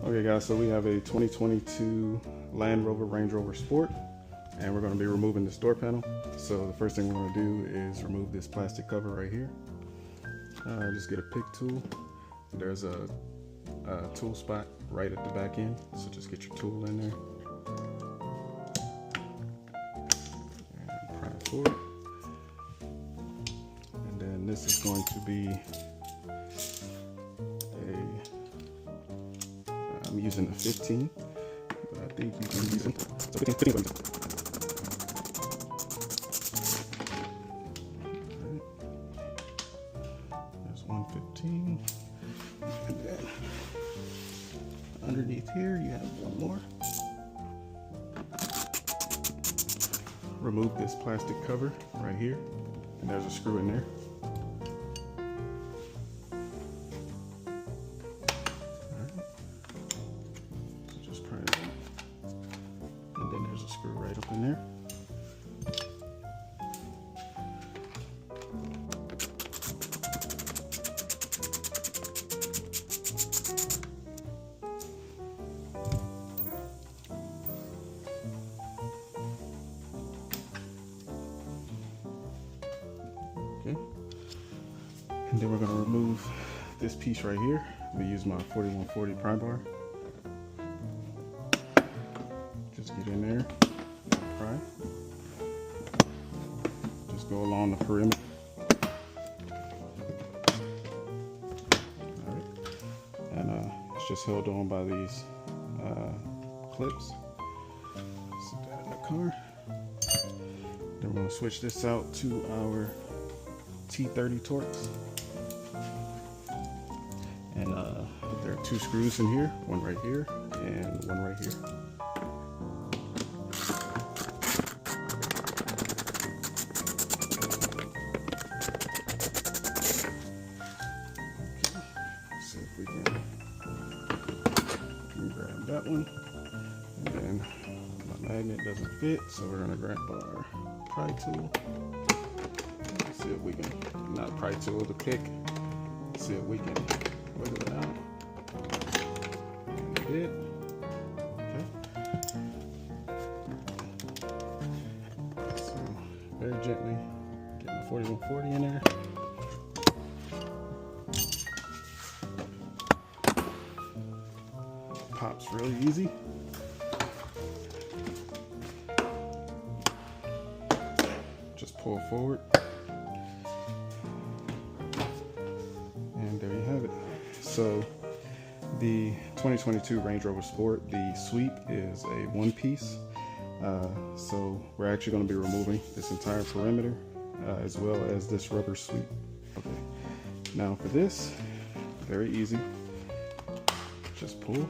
Okay guys, so we have a 2022 Land Rover Range Rover Sport, and we're going to be removing this door panel. So the first thing we're going to do is remove this plastic cover right here. Just get a pick tool. There's a tool spot right at the back end, so just get your tool in there and pry it forward. And then this is going to be I'm using a 15, but I think you can use it. So 15. Right. There's 115, and then underneath here you have one more. Remove this plastic cover right here, and there's a screw in there. And then there's a screw right up in there. Okay. And then we're going to remove this piece right here. We use my 4140 pry bar. Just get in there, pry. Just go along the perimeter. Alright. And it's just held on by these clips. Sit that in the car. Then we're going to switch this out to our T30 Torx. And there are two screws in here, one right here and one right here. See if we can grab that one. And then my magnet doesn't fit, so we're gonna grab our pry tool. See if we can, not pry tool, the pick. See if we can wiggle it out. And we did. Okay. So very gently get my 4140 in there. Pops really easy. Just pull forward. And there you have it. So the 2022 Range Rover Sport, the sweep is a one piece. So we're actually going to be removing this entire perimeter as well as this rubber sweep. Okay. Now for this, very easy. Just pull.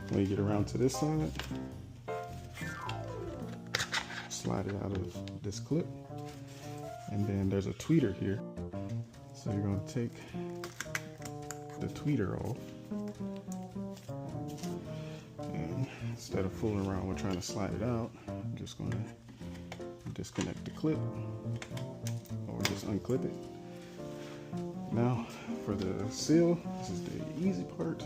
When you get around to this side, slide it out of this clip, and then there's a tweeter here. So you're going to take the tweeter off, and instead of fooling around with trying to slide it out, I'm just going to disconnect the clip, or just unclip it. Now for the seal, this is the easy part.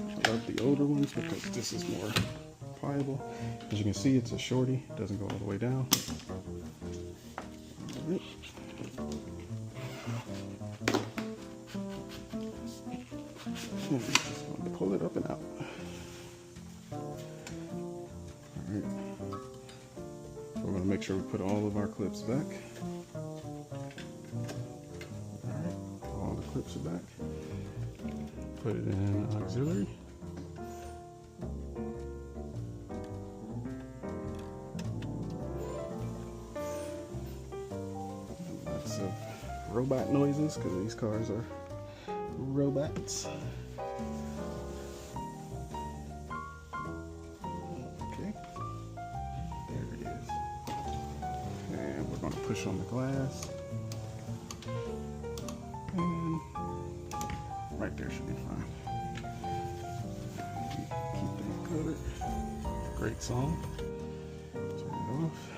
I love the older ones because this is more pliable. As you can see, it's a shorty, it doesn't go all the way down. All right. And just going to pull it up and out. All right. We're going to make sure we put all of our clips back. All right, all the clips are back. Put it in auxiliary. Lots of robot noises because these cars are robots. Okay, there it is. And we're going to push on the glass. And right there should be fine. Keep that covered. Great song. Turn it off.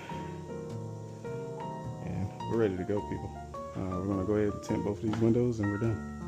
And we're ready to go, people. We're gonna go ahead and tint both of these windows and we're done.